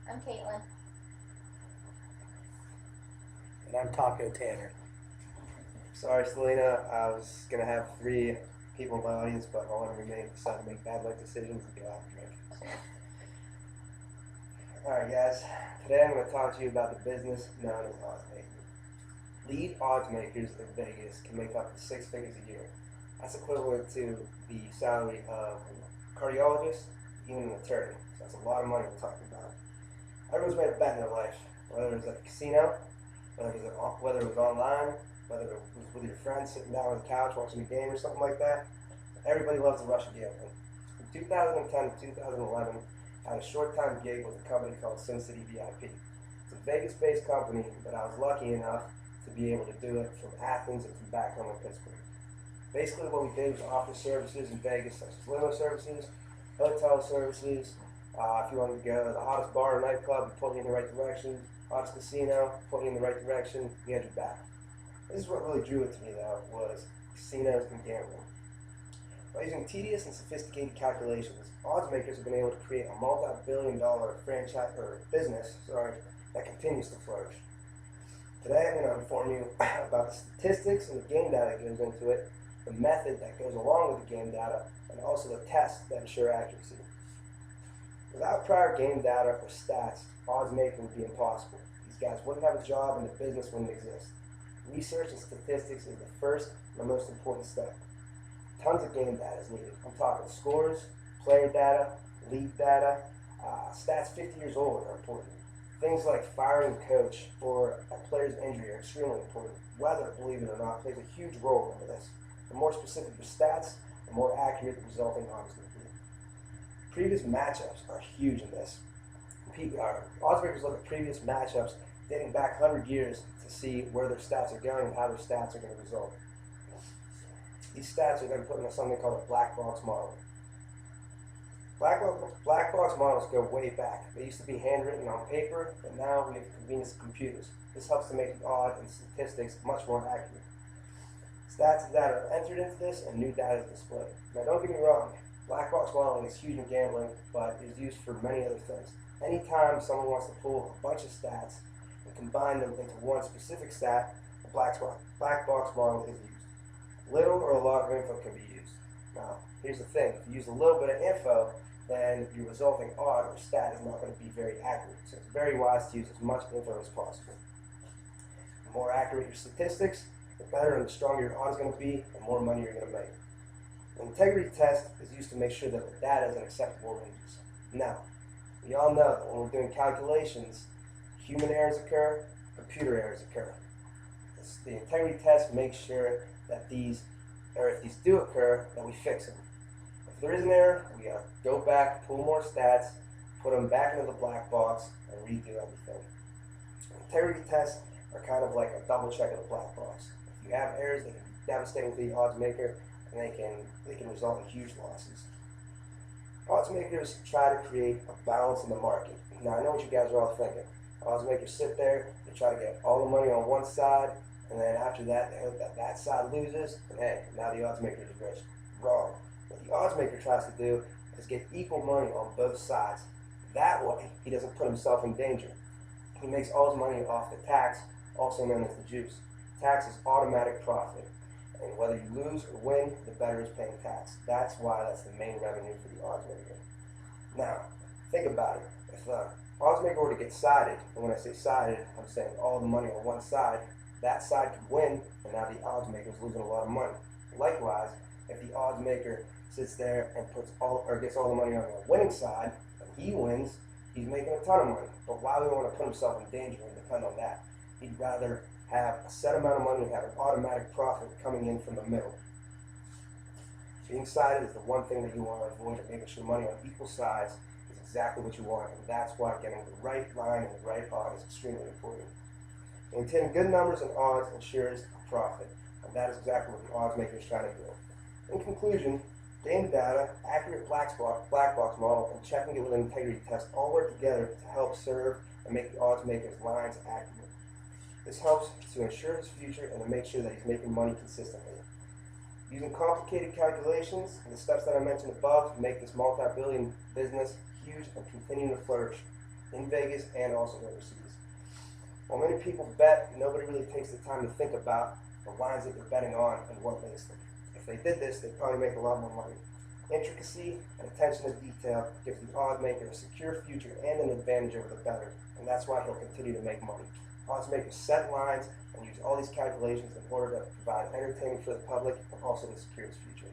I'm Caitlin. And I'm Taco Tanner. Sorry, Selena. I was gonna have three people in my audience, but my one roommate decided to make bad life decisions and go out and drink. So. All right, guys. Today I'm going to talk to you about the business known as odds making. Lead odds makers in Vegas can make up to 6 figures a year. That's equivalent to the salary of a cardiologist, even an attorney. So that's a lot of money we're talking about. Everyone's made a bet in their life, whether it was at a casino, whether it was online, whether it was with your friends sitting down on the couch watching a game or something like that. Everybody loves the rush of gambling. From 2010 to 2011, I had a short-time gig with a company called Sin City VIP. It's a Vegas-based company, but I was lucky enough to be able to do it from Athens and from back home in Pittsburgh. Basically, what we did was offer services in Vegas, such as limo services, hotel services. If you wanted to go to the hottest bar or nightclub, we put you in the right direction. Hottest casino, put you in the right direction. We had your back. This is what really drew it to me, though, was casinos and gambling. By using tedious and sophisticated calculations, odds makers have been able to create a multi-billion-dollar franchise or business, that continues to flourish. Today, I'm going to inform you about the statistics and the game data that goes into it, the method that goes along with the game data, and also the tests that ensure accuracy. Without prior game data or stats, odds making would be impossible. These guys wouldn't have a job and the business wouldn't exist. Research and statistics is the first and the most important step. Tons of game data is needed. I'm talking scores, player data, league data, stats 50 years old are important. Things like firing a coach or a player's injury are extremely important. Weather, believe it or not, plays a huge role in this. The more specific your stats, the more accurate the resulting odds will be. Previous matchups are huge in this. Odds makers look at previous matchups dating back 100 years to see where their stats are going and how their stats are going to result. These stats are then put into something called a black box model. Black box models go way back. They used to be handwritten on paper, but now we have the convenience of computers. This helps to make the odds and statistics much more accurate. Stats and data are entered into this, and new data is displayed. Now, don't get me wrong, black box modeling is huge in gambling, but is used for many other things. Anytime someone wants to pull a bunch of stats and combine them into one specific stat, a black box model is used. Little or a lot of info can be used. Now, here's the thing. If you use a little bit of info, then your resulting odd or stat is not going to be very accurate. So it's very wise to use as much info as possible. The more accurate your statistics, the better and the stronger your odd is going to be, and more money you're going to make. An integrity test is used to make sure that the data is in acceptable ranges. Now, we all know that when we're doing calculations, human errors occur, computer errors occur. The integrity test makes sure that if these do occur, that we fix them. If there is an error, we gotta go back, pull more stats, put them back into the black box, and redo everything. Integrity tests are kind of like a double check of the black box. If you have errors, they can be devastating to the odds maker, and they can result in huge losses. Odds makers try to create a balance in the market. Now I know what you guys are all thinking. Odds makers sit there, they try to get all the money on one side, and then after that, they hope that that side loses, and hey, now the odds maker is rich. Wrong. What the odds maker tries to do is get equal money on both sides. That way, he doesn't put himself in danger. He makes all his money off the tax, also known as the juice. Tax is automatic profit, and whether you lose or win, the bettor is paying tax. That's why that's the main revenue for the odds maker. Now, think about it. If the odds maker were to get sided, and when I say sided, I'm saying all the money on one side, that side could win, and now the odds maker is losing a lot of money. Likewise, if the odds maker sits there and gets all the money on the winning side, and he wins, he's making a ton of money. But why would he want to put himself in danger and depend on that? He'd rather have a set amount of money and have an automatic profit coming in from the middle. Being sided is the one thing that you want to avoid, and making sure money on equal sides is exactly what you want, and that's why getting the right line and the right odd is extremely important. Maintaining good numbers and odds ensures a profit, and that is exactly what the odds maker is trying to do. In conclusion, game data, accurate black box model, and checking it with an integrity test all work together to help serve and make the odds maker's lines accurate. This helps to ensure his future and to make sure that he's making money consistently. Using complicated calculations and the steps that I mentioned above make this multi-billion business huge and continue to flourish. in Vegas and also overseas. While many people bet, nobody really takes the time to think about the lines that they're betting on and what makes them. If they did this, they'd probably make a lot more money. Intricacy and attention to detail gives the odds maker a secure future and an advantage over the bettor, and that's why he'll continue to make money. Odds makers set lines and use all these calculations in order to provide entertainment for the public and also to secure its future.